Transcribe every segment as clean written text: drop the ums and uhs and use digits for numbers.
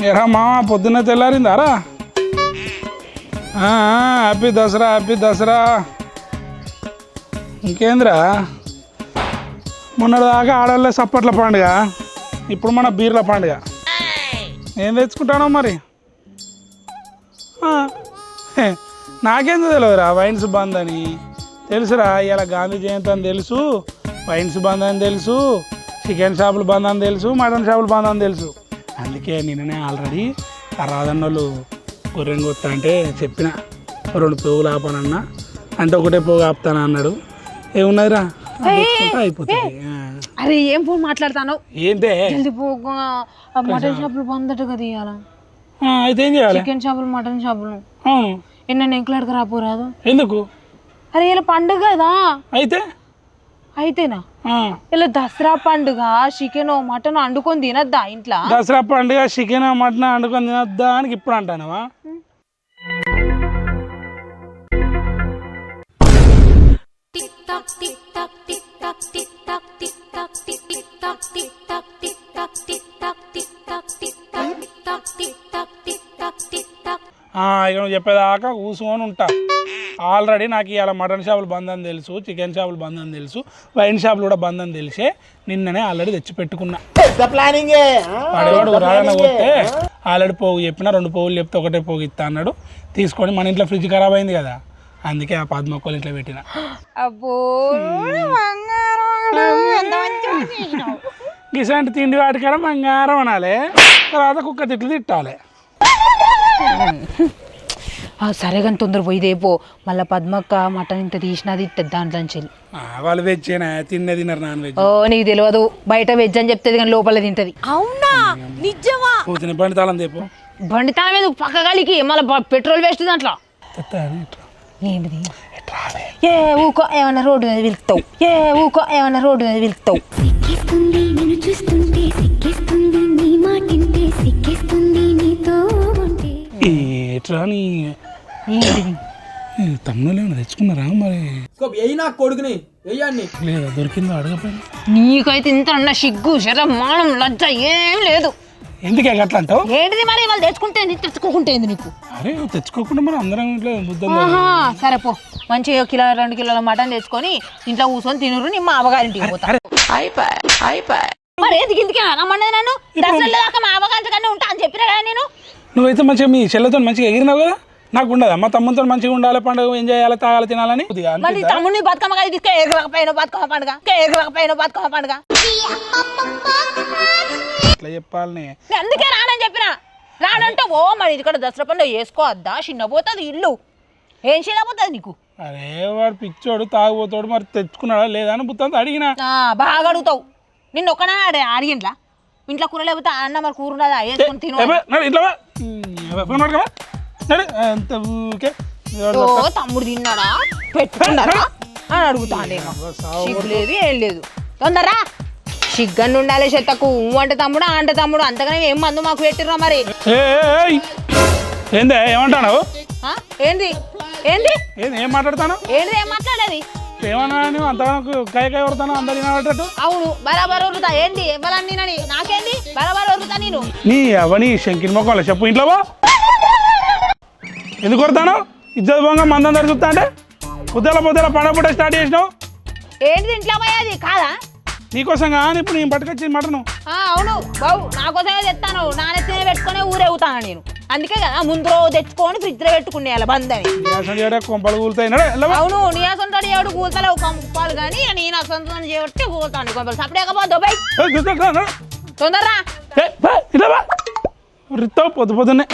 ఎరా మామ పొద్దున్న తెల్లారిందారా? Happy Dasara, happy Dasara. ఇంకేంద్రా, మొన్నటిదాకా ఆడవాళ్ళే సప్పట్ల పండుగ, ఇప్పుడు మన బీర్ల పండుగ. ఏం తెచ్చుకుంటానో మరి? నాకేందో తెలియదురా వైన్స్ బంద్ అని. తెలుసురా, ఇలా గాంధీ జయంతి అని తెలుసు, వైన్స్ బంద్ అని తెలుసు, చికెన్ షాపులు బంద్ అని తెలుసు, మటన్ షాపులు బంద్ అని తెలుసు. అందుకే నిన్ననే ఆల్రెడీ ఆ రాధన్నోళ్ళు గొర్రెని కొత్త అంటే చెప్పిన 2 పోగులు ఆపనన్నా అంటే ఒకటే పోగు ఆపుతానా అన్నాడు. ఏమున్నదిరా అయిపోతుంది. అరే ఏం ఫోన్ మాట్లాడతాను ఏంటే? మటన్ షాపులు బంద్ అట కదా ఇవాళ. అయితే ఏం చేయాలి? చికెన్ షాపులు మటన్ షాపులు. అవును, ఎన్న ఎంకులాడికి రాపోరాదు. ఎందుకు? అరే ఇలా పండుగ కదా. అయితేనా ఇలా దసరా పండుగ చికెన్ మటన్ వండుకొని తినద్దా ఇంట్లో? దసరా పండుగ చికెన్ మటన్ వండుకొని తినద్దా అని ఇప్పుడు అంటానవా? ఇక నువ్వు చెప్పేదాకా కూర్చొని ఉంటా. ఆల్రెడీ నాకు ఇవాళ మటన్ షాపులు బంద్ అని తెలుసు, చికెన్ షాపులు బంద్ అని తెలుసు, వైన్ షాపులు కూడా బంద్ అని తెలిసే నిన్ననే ఆల్రెడీ తెచ్చి పెట్టుకున్నా. వాడేవాడు రాడన పోతే ఆల్రెడీ పోగు చెప్పిన 2 పోగులు చెప్తే ఒకటే పోగు ఇస్తా అన్నాడు. తీసుకొని మన ఇంట్లో ఫ్రిడ్జ్ ఖరాబ్ అయింది కదా, అందుకే ఆ పద్మకోళ్ళ ఇంట్లో పెట్టిన. గిసంటి తిండి వాటికాడ బంగారం అనాలి, తర్వాత కుక్క తిట్లు తిట్టాలి. సరే కానీ తొందర పోయిదేపో, మళ్ళీ పద్మక్క మటన్ ఇంత తీసినది దాంట్లో వాళ్ళు వెజ్ తిన్నే తిన్నారు, నాన్ వెజ్. ఓ నీకు తెలియదు, బయట వెజ్ అని చెప్తుంది కానీ లోపల తింటది. అవునా? నిజమా? బండి తాళం తెపో. బండి తాళం మీద పక్క గాలికి మళ్ళీ పెట్రోల్ వేస్ట్ దాంట్లో. ఏంటిది? ఏ ఊకో ఏమన్నా రోడ్డు మీద వెళ్తావు, ఏ ఊకో ఏమన్నా రోడ్డు మీద వెళ్తావు. తమ్ముళ్ళు ఏమైనా తెచ్చుకున్నారా మరి? కొడుకుని లేదా దొరికిందో అడగపోయినా. నీకైతే ఇంత అన్న సిగ్గు శరం మానం లజ్జ ఏం లేదు. ఎందుకే అట్లా అంటావు? ఏంటిది మరి? వాళ్ళు తెచ్చుకుంటే తెచ్చుకోకుంటే నీకు? అరే తెచ్చుకోకుండా మరి అందరం ఇంట్లో ముద్ద. సరే పో, మంచిగా 1-2 కిలోల మటన్ తెచ్చుకొని ఇంట్లో కూర్చొని తినురు. నీ మా అవగారింటికి పోతా. మరి ఎందుకు ఇంటికి రమ్మన్నది నన్ను? దసరా దాకా మా అవగారింటికన్నా ఉంటా అని చెప్పినా కదా నేను. నువ్వైతే మంచిగా మీ చెల్లెతో మంచిగా ఎగిరినావు కదా, నాకు ఉండదు అమ్మ తమ్ముతో మంచిగా ఉండాలి, పండుగ ఎంజాయ్ చేయాలి, తాగాలి, తినాలని. మరి తమ్ముడిని బతుకమ్మ కలిసి ఎగరకపోయిన బతుకమ్మ పండుగ, ఎగరకపోయిన బతుకమ్మ పండుగ ఇట్లా చెప్పాలని. అందుకే రానని చెప్పిన. రానంటే ఓ మరి ఇక్కడ దసరా పండుగ చేసుకోవద్దా? చిన్నపోతుంది ఇల్లు, ఏం చిన్నపోతుంది నీకు? అరే వాడు పిచ్చోడు తాగిపోతాడు, మరి తెచ్చుకున్నాడా లేదా అని బుత్తంతో అడిగినా. బాగా అడుగుతావు. నిన్న ఒక్కనా అడిగినలా ఇంట్లో కూర లేకపోతే అన్న మరి కూర ఉన్నదా వేసుకొని తిను. ఇట్లా తమ్ముడు తిన్నాడా పెట్టుకున్నారా అని అడుగుతానేమో. సిగ్గు లేదు ఏం లేదు. తొందరరా, సిగ్గన్ను ఉండాలి చెత్తకు. అంటే తమ్ముడు అంటే తమ్ముడు, అంతగానే ఏం మందు మాకు పెట్టిర్రా మరి? ఏంది ఏమంటాను? ఏంది ఏంది ఏం మాట్లాడతాను? ఏంది ఏం మాట్లాడేది? ఏమన్నా అంతగా కాయ కొడతాను అందరు తినబట్టట్టు. అవును బరాబర్ వరుతా. ఏంది ఇవ్వాలని నాకేంది బరాబర్ వరుతా నేను. నీ అవని శంకిన్ మొక్కలే చెప్పు. ఇంట్లో ఎందుకు కొడతాను? ఇజ్జత్ భంగా మందం చూస్తా అంటే పొద్దుల పండగ స్టార్ట్ చేసినావు. ఏంటి ఇంట్లో పోయేది కాదా? నీకోసం కానీ ఇప్పుడు నేను పట్టుకొచ్చి మటను. అవును బాబు, నాకోసమే తెస్తాను. నానెత్తినే పెట్టుకునే ఊరేగుతాను నేను. అందుకే కదా ముందు రోజు తెచ్చుకొని ఫ్రిడ్జ్ లో పెట్టుకునే బందని. కొంపలు కూలుతాయి. అవును నీ అసంతో ఏడు కూలుతలేవు కొంపాలు, కానీ నేను అసంతో చేయబట్టి కూలుతాను కొంపలు. సపడేకపోతే తొందరరా పొద్దు పొద్దున్నే.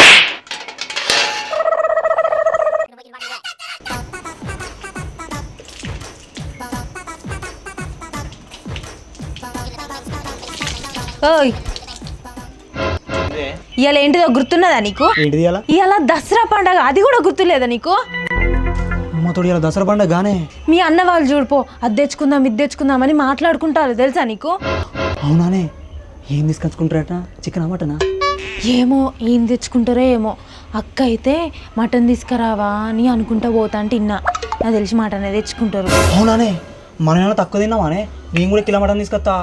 ఇవాళ ఏంటిదో గుర్తున్నదా నీకు? ఇవాళ దసరా పండగ, అది కూడా గుర్తులేదా నీకు? దసరా పండగ గానే మీ అన్న వాళ్ళు చూడిపో, అది తెచ్చుకుందాం ఇది తెచ్చుకుందామని మాట్లాడుకుంటారు తెలుసా నీకు? అవునానే, ఏం తీసుకొచ్చుకుంటారట? చికెన్ మటనా? ఏమో ఏం తెచ్చుకుంటారో ఏమో. అక్క అయితే మటన్ తీసుకురావా అని అనుకుంటా పోతా అంటే ఇన్నా. నాకు తెలిసి మటనే తెచ్చుకుంటారు. అవునానే, మనం ఏమైనా తక్కువ తిన్నామానే? నేను కూడా కిలో మటన్ తీసుకొస్తా.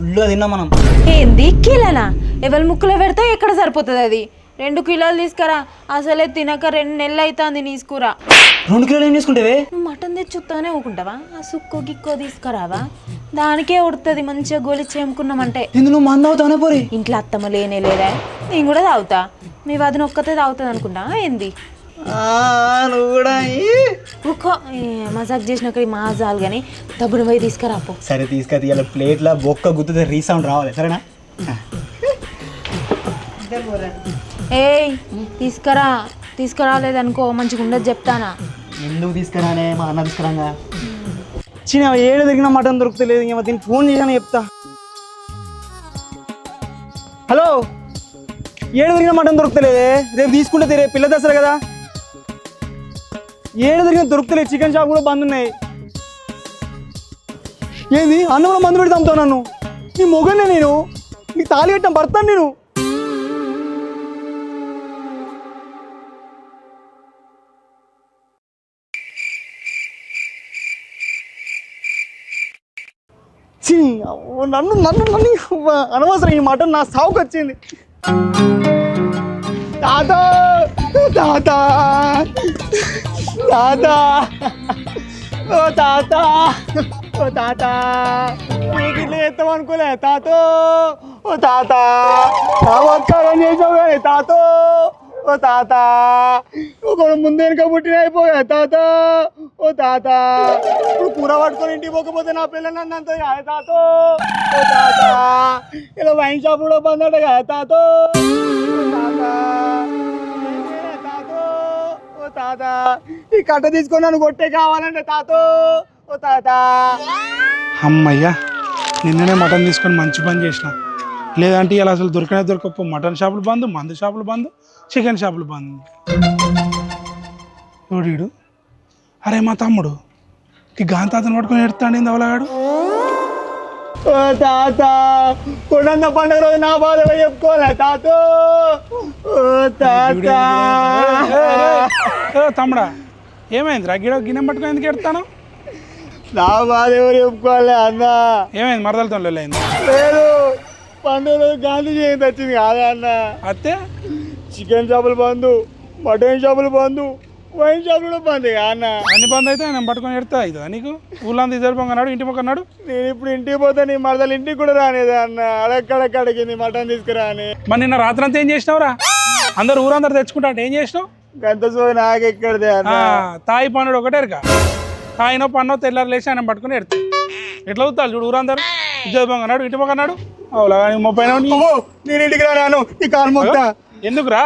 ఫుల్గా తిన్నాం మనం. ఏంది కిలోనా? ఎవరి ముక్కులో పెడితే ఎక్కడ సరిపోతుంది అది? 2 కిలోలు తీసుకురా. అసలే తినక 2 నెలలు అవుతుంది నీసుకూర. 2 కిలోలు ఏం తీసుకుంటావే? నువ్వు మటన్ తెచ్చుతానే ఊకుంటావా? ఆ సుక్కో గిక్కో తీసుకురావా? దానికే ఉడుతుంది మంచిగా గోలి చేముకున్నామంటే. ఎందుకు నువ్వు మంద అవుతావునే పోరి? ఇంట్లో అత్తమ్మ లేనే లేదా? నేను కూడా తాగుతా. మీ వదిన ఒక్కతే తాగుతుంది అనుకుంటా ఏంది? నువ్వు కూడా ఊకో మజాక్ చేసినాక మాజాలు కానీ దబ్బున పోయి తీసుకురాపో. సరే తీసుకొని ఇలా ప్లేట్లో బొక్క గుర్తుతే రీసౌండ్ రావాలి సరేనా? ఏయ్ తీసుకురాలేదనుకో మంచిగా ఉండదు చెప్తానా. ఎందుకు తీసుకురానే? మా అన్న తీసుకురాగా. చిన్న ఏడు తిరిగిన మటన్ దొరుకుతలేదు. ఇంకా దీనికి ఫోన్ చేశాను చెప్తా. హలో, ఏడు తిరిగిన మటన్ దొరుకుతలేదే. రేపు తీసుకుంటే రేపు పిల్ల దసరా కదా. ఏడు తిరిగిన దొరుకుతలేదు. చికెన్ షాప్ కూడా బంద్ ఉన్నాయి. ఏంది అన్న కూడా మందు పెడితే అమ్ముతావు నన్ను? నీ మొగనే నేను, నీకు తాళి కట్టాను భర్తాను నేను. నన్ను నన్ను నన్ను అనవసరం ఈ మటన్ నా సావుకు వచ్చింది. తాత తాత తాత ఓ తాత ఓ తాత నీకు ఇట్లా చేస్తాం అనుకోలే తాత. ఓ తాత నమస్కారం చేసావు కానీ తాత. ఓ తాత ఒకడు ముందు వెనుక పుట్టిన అయిపోయా తాత. ఓ తాత ఇప్పుడు కూర పట్టుకొని ఇంటికి పోకపోతే నా పిల్లలు నన్ను అంత తాత. ఓ తాత ఇలా వైన్ షాప్ కూడా బంద్ అంట కదా తాత. ఓ తాత తాత. ఓ తాత ఈ కట్ట తీసుకొని నన్ను కొట్టే కావాలంటే తాత. ఓ తాత అమ్మయ్యా, నిన్ననే మటన్ తీసుకొని మంచి పని చేసిన. లేదంటే ఇలా అసలు దొరకకపో. మటన్ షాపులు బంద్, మందు షాపులు బంద్, చికెన్ షాపులు బంద్. ఎవడు? అరే మా తమ్ముడు ఈ గాంతాతను పట్టుకొని ఎడతాడు అవలాగాడు. ఓ తాత కొండంత పండుగ రోజు నా బాధ చెప్పుకోలే తాత. ఓ తాత తమ్ముడా ఏమైంది? గిడ గిన్నె పట్టుకొని ఎందుకు ఎడతాను? నా బాధ ఎవరు చెప్పుకోలే అన్న. ఏమైంది? మరదలతో అయింది? లేదు, పండుగ రోజు గాంధీ జయంతి వచ్చింది కాదా అన్న. అత్తే చికెన్ షాపులు బంద్, మటన్ షాపులు బంద్, వైన్ షాపులు కూడా బంద్ అన్న. అన్ని బంద్ అయితే నేను పట్టుకొని ఎడతా అవుతుందా నీకు? ఊళ్ళంతా ఇద్దరు పొంగన్నాడు, ఇంటి మొక్కన్నాడు. నేను ఇప్పుడు ఇంటికి పోతే నీ మరదలు ఇంటికి కూడా రానేది అన్న. అడక్కడక్కడికి మటన్ తీసుకురా అని. మరి నిన్న రాత్రి అంతా ఏం చేసినావురా? అందరు ఊరందరూ తెచ్చుకుంటా అంటే ఏం చేసినావు? గంత సోయి నాకెక్కడిదే అన్న. తాయి పన్నుడు ఒకటేరుక తాయినో పన్నో తెల్లారు లేచి ఆయన పట్టుకుని ఎడతా. ఎట్లా అవుతారు చూడు ఊరందరూ. ఇద్దరు పొంగన్నాడు, ఇంటి మొక్కన్నాడు. అవులా 30 నేను ఇంటికి రాను. ఈ కాలు మొత్తా ఎందుకురా?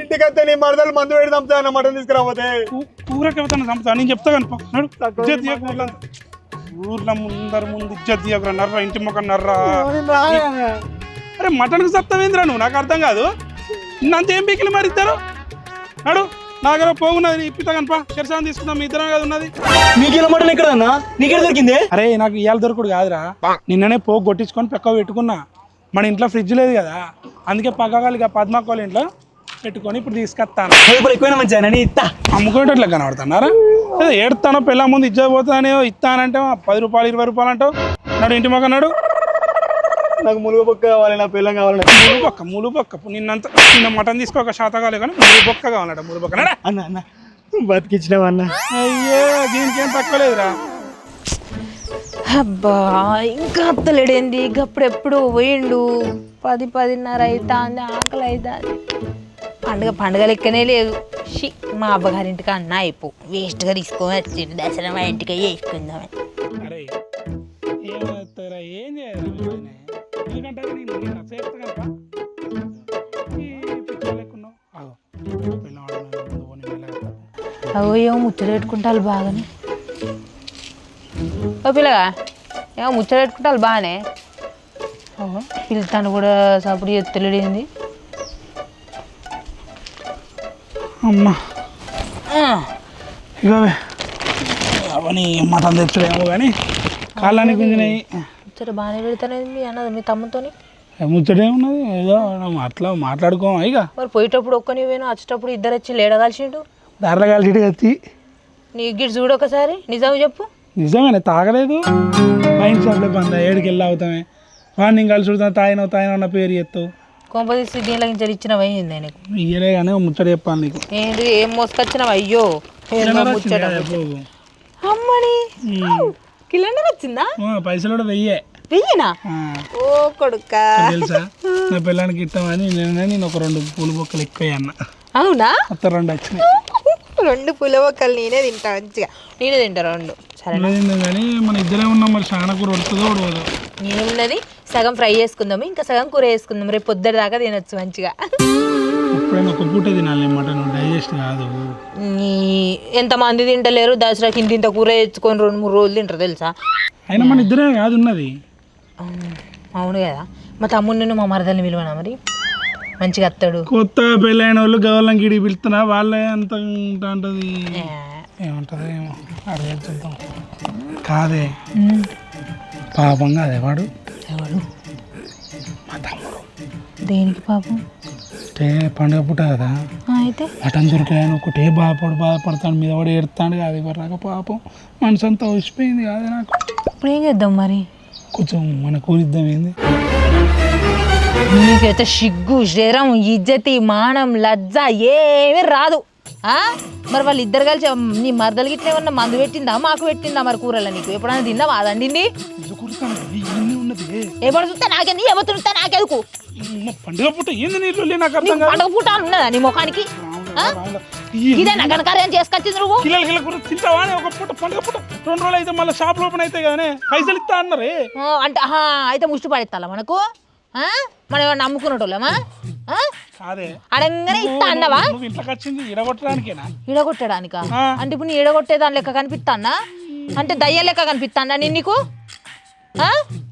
ఇంటికి వస్తే నీ మరదలు మందు పెట్టి చంపుతా మటన్ తీసుకురాపోతే. ఊరకి వెళ్తాను చంపుతా. నేను చెప్తా కనుక ఊర్లో ముందు ఇజ్జత్ తీయకురా. నర్రా ఇంటి మొక్క నర్రా. అరే మటన్కి సప్తమేంద్రా నువ్వు? నాకు అర్థం కాదు. ఇంత ఏం పీకిలు మరి ఇద్దరు నాడు. నాగర పోగున్నది ఇప్పితా కనుప. శరసాన్ని తీసుకుందాం, మీ ఇద్దరం కాదు ఉన్నది. నీకెలా మటన్ ఎక్కడ అన్నా? నీకెక్కడ దొరికింది? అరే నాకు ఇవాళ దొరకడు కాదురా. నిన్ననే పోగు కొట్టించుకొని పక్క పెట్టుకున్నా. మన ఇంట్లో ఫ్రిడ్జ్ లేదు కదా, అందుకే పక్కగాలి పద్మాకోళ్ళ ఇంట్లో పెట్టుకొని ఇప్పుడు తీసుకొస్తాను. ఎక్కువైనా మంచిగా ఇస్తా. అమ్ముకునేటట్లు కనబడుతున్నారా? అదే ఏడుతానో పిల్ల ముందు ఇజ్జత్ పోతానో ఇస్తానంటే 10 రూపాయలు 20 రూపాయలు అంటావు. నాడు ఇంటి మొక్క నాడు. నాకు ములుగు బొక్క కావాలి, నా పిల్లం కావాలి. ములు బొక్క నిన్న మటన్ తీసుకోక శాత కాలే కానీ ములు బొక్క కావాలట. ములు బొక్క అన్న అన్న బతికిచ్చినావా అన్న? అయ్యో దీనికేం తక్కువ లేదురా. అబ్బా ఇంకా అత్తలేడేంది? గప్పుడు ఎప్పుడు పోయిండు? 10-10:30 అవుతుంది. ఆకలి అవుతుంది. పండుగ లెక్కనే లేదు. మా అబ్బగారింటికి అన్న అయిపో వేస్ట్గా తీసుకొని వచ్చిండు. దసరా మా ఇంటికి వేసుకుందామని. అరే ఏమవుతారా? ఏం చేయాలి? ఎందుకంటే నేను చేస్తా కనుక అగో ఏమో ముచ్చట పెట్టుకుంటారు బాగానే. ఓ పిల్లగా ఏమో ముచ్చట పెట్టుకుంటారు బాగానే. పిలుతాను కూడా సపోర్ట్ ఎత్తలేడేంది? అమ్మా ఇక అవన్నీ మటన్ తెచ్చలేమో కానీ కాళ్ళని గుంజినాయి. ముచ్చట బాగానే పెడతానేది మీ అన్నది మీ తమ్ముతోని. ముచ్చటేమున్నది? ఏదో అట్లా మాట్లాడుకోమా. ఇక మరి పోయేటప్పుడు ఒక్కని పోయినా వచ్చేటప్పుడు ఇద్దరు వచ్చి లేడగాల్సిండు. దారిలో కలిసి కత్తి నీ గిట్ చూడు ఒకసారి. నిజం చెప్పు. నిజమేనా? తాగలేదు. వైన్ షాప్లో బంద. 7కి వెళ్ళి అవుతామే. వాడు నేను కలిసి ఉడతాను తాయినో అన్న పేరు చెప్తావు. కొంపదీసి దీనిలో ఇంత ఇచ్చిన పోయింది నీకు. ఇయ్యలే కానీ ముచ్చట చెప్పాలి నీకు. ఏంటి ఏం మోసుకొచ్చినావు? అయ్యో ముచ్చట అమ్మని కిలోన్నర వచ్చిందా? పైసలు కూడా వెయ్యే. వెయ్యినా? ఓ కొడుక తెలుసా నా పిల్లానికి ఇస్తామని నేను ఒక 2 పూల బొక్కలు ఎక్కువ అన్న. అవునా? మొత్తం 2 వచ్చినాయి. 2 పూల బొక్కలు నేనే తింటా మంచిగా. నేనే తింటా 2. సరే కానీ మన ఇద్దరే ఉన్నాం మరి చాలా కూర ఉడుతుందో ఉడవదు. నేనున్నది సగం ఫ్రై చేసుకుందాము ఇంకా సగం కూర వేసుకుందాం. రేపు పొద్దుటి దాకా తినొచ్చు మంచిగా. ఎప్పుడైనా ఒక పూట తినాలి మటన్ డైజెస్ట్ కాదు. ఎంతమంది తింటలేరు దసరాకి ఇంత కూర తెచ్చుకొని 2-3 రోజులు తింటారు తెలుసా? అయినా మన ఇద్దరే కాదు ఉన్నది. అవును కదా. మా తమ్ముడిని మా మరదల్ని పిలువనా మరి? మంచిగా వస్తాడు. కొత్త పెళ్ళైన వాళ్ళు గవర్నమెంట్ గిడి పిలుస్తున్నా వాళ్ళే అంత ఉంటుంది. ఏమంటుంది ఏమో అడిగే చూద్దాం. కాదే పాపం కాదే వాడు. ఎవడు? మా తమ్ముడు. దేనికి పాపం? అంటే పండుగ పుట్ట కదా అయితే మటన్ దొరికాయని ఒకటే బాధపడతాడు మీద వాడు ఏడుతాడు కాదు. ఇవ్వరాక పాపం మనసు అంతా వచ్చిపోయింది కాదే నాకు. ఇప్పుడు ఏం చేద్దాం మరి? కొంచెం మన కూరిద్దాం ఏంది. నీకైతే సిగ్గు శరం ఇజ్జతి మానం లజ్జ ఏమీ రాదు. మరి వాళ్ళు ఇద్దరు కలిసి నీ మరదలకి ఇట్లా ఏమన్నా మందు పెట్టిందా మాకు పెట్టిందా మరి కూరలో? నీకు ఎప్పుడైనా తిన్నావా అదండి? ఎప్పుడు చూస్తా నాకేంది ఎవరు చూస్తా నాకెందుకు? పండుగ పూట ఏంది నీళ్ళు నాకు అర్థం కాదు. పండుగ పూట ఉన్నదా నీ ముఖానికి? ఇదే నా కనకార్యం చేసుకొచ్చింది నువ్వు. కిలో కూర తింటావా? ఒక పూట పండుగ పూట 2 రోజులు అయితే మళ్ళీ షాప్ ఓపెన్ అయితే కానీ పైసలు ఇస్తా అన్నారే. అంటే అయితే ముష్టి పడేస్తా మనకు? మనం ఏమన్నా నమ్ముకున్నటోళ్ళమా? అడగానే ఇస్తా అన్నవా? ఇంట్లోకి వచ్చింది ఇడగొట్టడానికేనా? ఇడగొట్టడానికా? అంటే ఇప్పుడు నీ ఇడగొట్టే దాని లెక్క కనిపిస్తానా? అంటే దయ్య లెక్క కనిపిస్తానా నేను నీకు?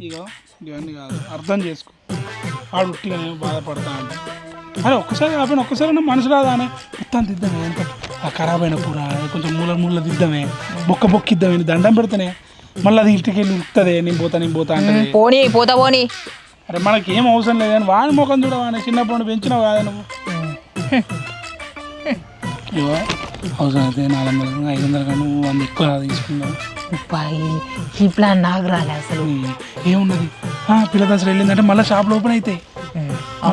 ఇగో ఇవన్నీ కాదు అర్థం చేసుకో. ఆడు ఉట్టిగానే బాధపడతా అంటే అరే ఒక్కసారి కాకపోయినా ఒక్కసారి మనసు రాదానే మొత్తం దిద్దామే. ఎంత ఖరాబ్ అయిన కూర కొంచెం మూల దిద్దామే బొక్కిద్దామే దండం పెడితేనే మళ్ళీ అది ఇంటికి వెళ్ళి ఇస్తుంది. నేను పోతా అంటే పోనీ పోతా పోనీ. అరే మనకి ఏం అవసరం లేదు కానీ వాని ముఖం చూడవాని చిన్నప్పుడు నుండి పెంచినావు కాదా నువ్వు. ఇవో అవసరం అయితే 400-500 కన్నా 100 ఎక్కువ తీసుకున్నావు. ఈ ప్లాన్ నాకు రాలే అసలు. ఏమున్నది పిల్ల దసరా వెళ్ళిందంటే మళ్ళీ షాప్లో ఓపెన్ అవుతాయి.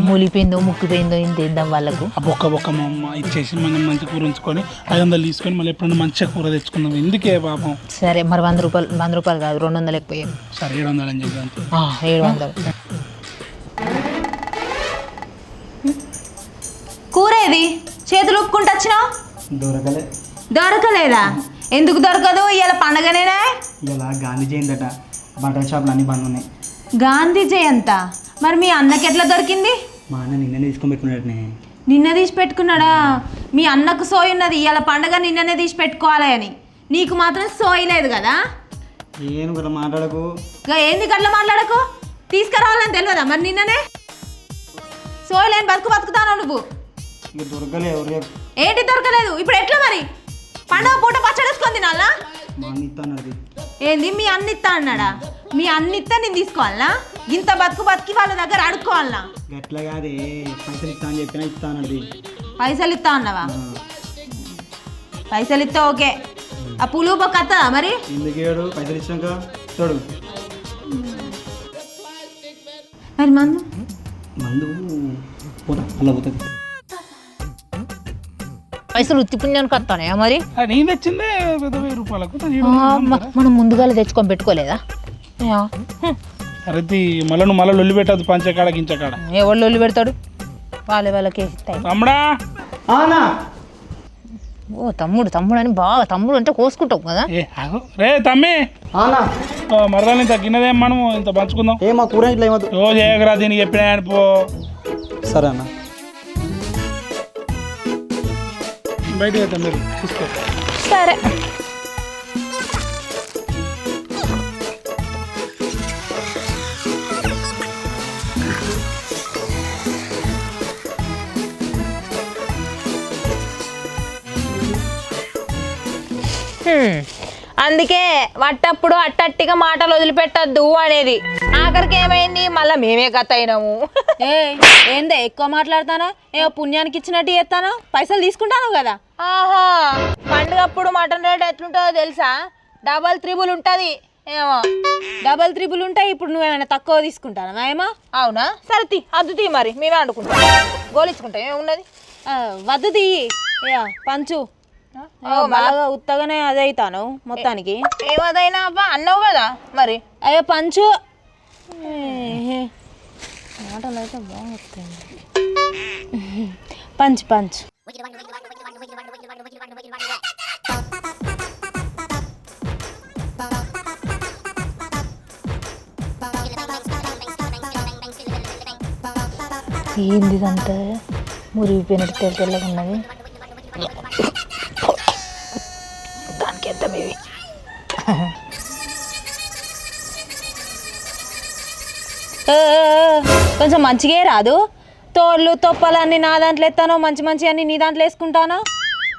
మూలిపోయిందో ముక్కిపోయిందో ఇంత ఇద్దాం వాళ్ళకు. ఆ బొక్క మా అమ్మ ఇచ్చేసి మనం మంచి కూర ఉంచుకొని 500 తీసుకొని మళ్ళీ ఎప్పుడైనా మంచిగా కూర తెచ్చుకుందాం. ఎందుకే పాపం. సరే మరి 100 రూపాయలు కాదు 200 ఎక్కువ. సరే 700 అని చెప్పి 700. కూర ఏది చేతులు ఒప్పుకుంటూ వచ్చినావు? దొరకలేదా? ఎందుకు దొరకదు? ఇవాళ పండగనేనా? ఇలా గాంధీ జయంతి అట బట్టల షాపులు అన్నీ బంద్ ఉన్నాయి. గాంధీ జయంతా? మరి మీ అన్నకి ఎట్లా దొరికింది? మా అన్న నిన్ననే తీసుకొని పెట్టుకున్నాడనే. నిన్న తీసి పెట్టుకున్నాడా? మీ అన్నకు సోయి ఉన్నది ఇవాళ పండగ నిన్ననే తీసి పెట్టుకోవాలి అని. నీకు మాత్రం సోయి లేదు కదా? ఏం గట్లా మాట్లాడకు. ఏంది గట్లా మాట్లాడకు? తీసుకురావాలని తెలియదా మరి నిన్ననే? సోయి లేని బతుకుతాను నువ్వు. ఇక దొరకలేదు. ఏంటి దొరకలేదు? ఇప్పుడు ఎట్లా మరి? పండుగ పూట పచ్చడేసుకొని తినాలా? మా అన్న ఇస్తా అన్నది. ఏంది మీ అన్న ఇస్తా అన్నాడా? మీ అన్న ఇస్తా నేను తీసుకోవాలనా? ఇంత బతికి వాళ్ళ దగ్గర అడుక్కోవాలనా? గట్లా కాదే పైసలు ఇస్తా అని చెప్పినా ఇస్తా అన్నది. పైసలు ఇస్తా అన్నావా? పైసలు ఇస్తా ఓకే. ఆ పులుపు బొక్క వస్తుందా మరి? ఎందుకు ఏడు పైసలు ఇచ్చాక తోడు మరి మందు పోతా అలా పోతుంది. పైసలు ఉత్తి పుణ్యానికి వస్తానే మరి? నేను తెచ్చిందే 1000 రూపాయలకు. మనం ముందుగా తెచ్చుకొని పెట్టుకోలేదా? అరే మళ్ళీ లొల్లి పెట్టదు పంచకాడ గించకాడ. ఎవరు లొల్లి పెడతాడు? వాళ్ళకి తమ్ముడా. ఓ తమ్ముడు అని బాగా తమ్ముడు అంటే కోసుకుంటావు కదా. రే తమ్మి మరదాలు ఇంత గిన్నెదేం మనం ఇంత పంచుకుందాం. మా కూర ఇట్లా ఏమవుతుంది? రోజు చేయకరా దీనికి చెప్పినా అనుకో. సరే అన్న బయటకి అయితే మీరు చూసుకో. సరే అందుకే వట్టప్పుడు అట్టట్టిగా మాటలు వదిలిపెట్టద్దు అనేది. ఆఖరికి ఏమైంది మళ్ళీ మేమే కథ అయినాము. ఏందే ఎక్కువ మాట్లాడతానా? ఏ పుణ్యానికి ఇచ్చినట్టు చేస్తాను? పైసలు తీసుకుంటాను కదా. ఆహా పండుగప్పుడు మటన్ రేట్ ఎట్లుంటుందో తెలుసా? 3 ఉంటుంది. ఏమో డబల్ త్రిబుల్ ఉంటాయి. ఇప్పుడు నువ్వేమైనా తక్కువ తీసుకుంటానా ఏమో? అవునా, సరే తీ అద్దు తీ, మరి మేమే వండుకుంటాం, గోలించుకుంటాం, ఏమున్నది. వద్దు తీ పంచు. బాగా ఉత్తగానే అదే అవుతాను మొత్తానికి. ఏమదైనా అబ్బా అన్నావు కదా మరి. అయ్యో పంచు, మాటలు అయితే బాగుంది. Punch punch. ఏంది ఇదంతా మురిగిపోయినట్టు తెల్ల తెల్లగా ఉన్నది. దానికి ఎంత మేవి కొంచెం మంచిగా రాదు. తోళ్ళు తొప్పలన్నీ నా దాంట్లో ఎత్తానో, మంచి మంచి అన్ని నీ దాంట్లో వేసుకుంటానో.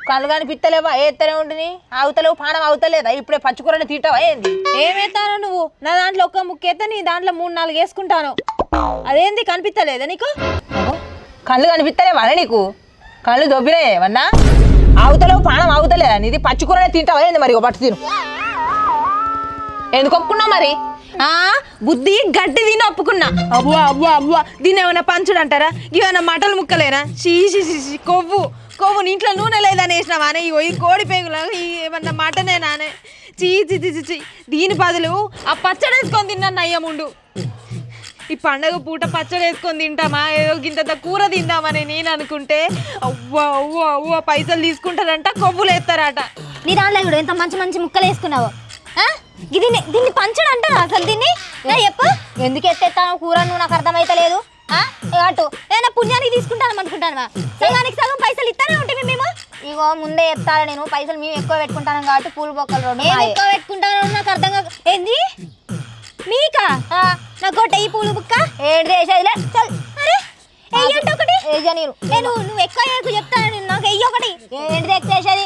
కళ్ళు కనిపిస్తలేవా? ఏత్తనే ఉంటుంది. అవుతలేవు, పానం అవుతలేదా? ఇప్పుడే పచ్చికూరని తింటావా ఏంది? ఏమేస్తానో నువ్వు? నా దాంట్లో ఒక్క ముక్క ఎత్తే నీ దాంట్లో 3-4 వేసుకుంటాను. అదేంది కనిపిస్తలేదా నీకు? కళ్ళు కనిపిస్తలేవా నీకు? కళ్ళు దొబ్బినాయేమన్నా? ఆవుతలేవు, పానం ఆవుతలేదా నీది? పచ్చికూరనే తింటావా ఏంది మరి? పట్టు తిను. ఎందుకు ఒప్పుకున్నావు మరి? బుద్ధి గడ్డి తిని ఒప్పుకున్నా. అవ్వా అవ్వా అవ్వా, దీన్ని ఏమైనా పంచుడు అంటారా? ఇవేమైనా మటన్ ముక్కలేనా? షీ కొవ్వు కొవ్వు, ఇంట్లో నూనె లేదని వేసినావానే? ఇది కోడి పేగులా? ఏమన్నా మటనేనానే? చీ. దీని బదులు ఆ పచ్చడి వేసుకొని తిన్నాను అయ్యముండు. ఈ పండగ పూట పచ్చడి వేసుకొని తింటామా? ఏదో గింత కూర తిందామని నేను అనుకుంటే అవ్వ పైసలు తీసుకుంటారంట, కొవ్వులు వేస్తారట. నీ దాంట్లో కూడా ఎంత మంచి మంచి ముక్కలు వేసుకున్నావు. దీన్ని పంచడం అంటారా అసలు? దీన్ని చెప్పు, ఎందుకు ఎత్తేస్తాను కూర? నువ్వు నాకు అర్థమైతే లేదు. అటు ఏదైనా పుణ్యానికి తీసుకుంటాను అనుకుంటాను. సగానికి సగం పైసలు ఇస్తానే ఉంటాయి మేము. ఇగో ముందే చెప్తాను నేను, పైసలు మేము ఎక్కువ పెట్టుకుంటాను కాబట్టి పూలు బొక్కలు ఎక్కువ పెట్టుకుంటాను. నాకు అర్థం కాదు. ఏంది మీకా? నాకు ఒకటి ఈ పూలు బుక్క ఏడు చేసేదిలే. ఒకటి నువ్వు ఎక్కువ చెప్తాను, నాకు ఎయ్యి ఒకటి. ఏంటిది ఎక్కువ చేసేది?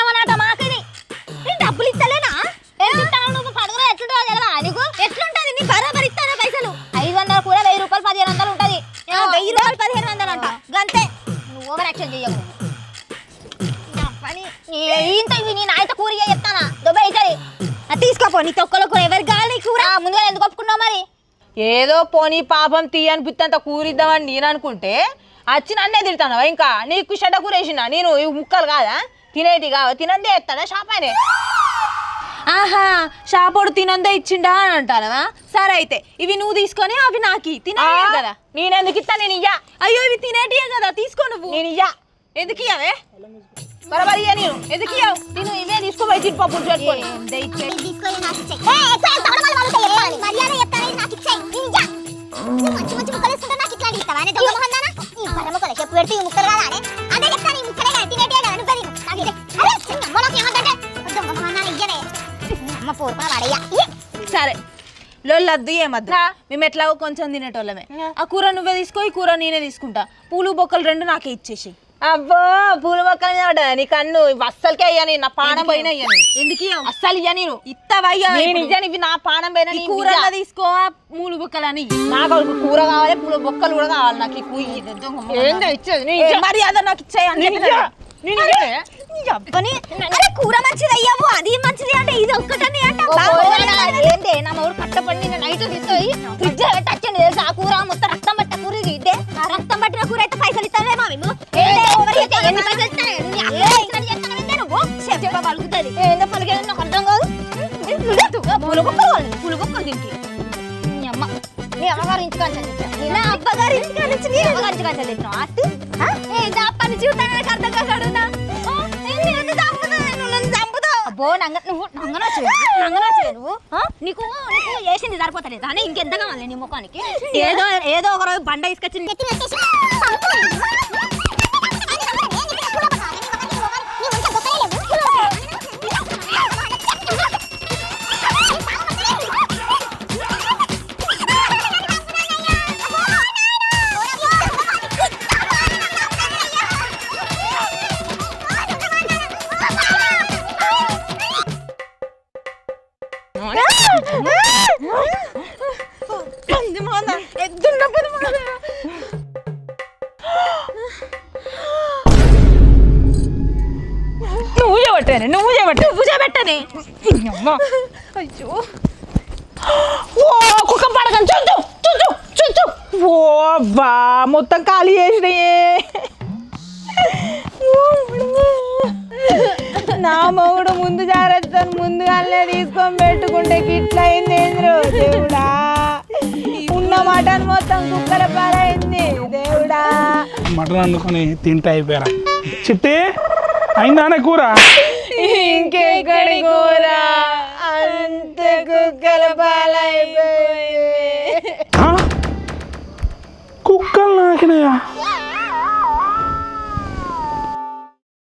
ఏమన్నట మాకది? డబ్బులు ఇస్తలేనా? నువ్వు పడుగులో ఎట్లుంటుందో తెలియదా నీకు? ఎట్లుంటది? నీ బరాబర్ ఇస్తానా పైసలు? 500 కూడా 1000 రూపాయలు 1500 ఉంటది. 1000 రూపాయలు 1500 అంట గంతే. నువ్వు ఓవర్ యాక్షన్ చెయ్యకు. ఇంత నేను ఆయన కూర చెప్తానా? దొబ్బై అవుతుంది. తీసుకోపో, నీ తొక్కలో కూర ఎవరికి కావాలి కూర? ముందుగా ఎందుకు ఒప్పుకున్నావు మరి? ఏదో పోనీ పాపం తీయనిపిత్తంత కూరిద్దామని నేను అనుకుంటే వచ్చి నన్నే తిడతాను. ఇంకా నీకు చెడ్డ కూర వేసిన నేను ఇవి ముక్కలు కాదా? తినేటి కావా? తినందే ఎత్తాడా షాప్ ఆయన? ఆహా, షాపోడు తినందే ఇచ్చిండా అని అంటానవా? సరే అయితే ఇవి నువ్వు తీసుకొని అవి నాకు తినే కదా. నేనెందుకు ఇస్తా? నేను ఇయ్యా. అయ్యో ఇవి తినేటియే కదా, తీసుకో నువ్వు. నేను ఇయ్యా. ఎందుకు ఇయ్యవే? బరాబర్ ఇయ్యా. నేను ఎందుకు ఇయ్యావు? నేను ఇవే తీసుకోపోయి తిప్పప్పుడు పెట్టుకొని సరే లొల్లద్దు ఏమద్దు. మేము ఎట్లాగో కొంచెం తినేటోళ్ళమే. ఆ కూర నువ్వే తీసుకో, ఈ కూర నేనే తీసుకుంటా. పూలు బొక్కలు 2 నాకే ఇచ్చేసి. అబ్బో పూల బొక్కలు నీ కన్ను అస్సలకే అయ్యా. నేను నా పానం పైన అయ్యాను. ఎందుకు అస్సలు ఇయ్యా? నేను ఇత్తవయ్యా. ఇవి నా పానం పైన. కూర తీసుకో, పూలు బొక్కలు అని. నాకు కూర కావాలి, పూల బొక్కలు కూడా కావాలి. నాకు మరి అదే నాకు ఇచ్చేయి. కూర మంచిది అయ్యావు, అది మంచిది అంటే ఇది ఒక్కటని అంటే నా మూడు కట్టపడి నైట్ తీసుకొని ఫ్రిడ్జ్ టచ్చండి తెలుసు. ఆ కూర మొత్తం రక్తం పట్టిన కూర ఇదే. రక్తం పట్టిన కూర అయితే పైసలు ఇస్తావేమో మేము. పలుకుతుంది ఏందో పలికేది నాకు అర్థం కాదు. పులుగొక్కలు దీనికి అమ్మ మీ అమ్మగారు ఇంటికాంచి నా అబ్బగారు ఇంటికాంచి నీ అమ్మగారి ఇంటికాంచి తెచ్చినావు. అట్టు అప్పని జీవితాన్ని నాకు అర్థం కాదు. అబ్బో నువ్వు నంగనొచ్చు నువ్వు. నీకు వేసింది సరిపోతలేదు అని ఇంకెంత కావాలి నీ ముఖానికి? ఏదో ఒక రోజు బండ తీసుకొచ్చి నువ్వు చేయబెట్టనే నువ్వు చేయబెట్టనే అయ్యో ఓ కుక్క పడకని చూద్దు చూద్దు చూద్దు ఓ బా మొత్తం ఖాళీ చేసినాయే నా మొగుడు ముందు జాగ్రత్తను ముందుగానే తీసుకొని పెట్టుకుంటే గిట్ల అయింది దేవుడా ఉన్న మటన్ మొత్తం కుక్కల పాలైంది దేవుడా మటన్ వండుకొని తింటే అయిపోయారా చిట్టి అయిందానే కూర ఇంకెక్కడి కూర అంత కుక్కల పాలైపోయింది కుక్కలు నాకినాయా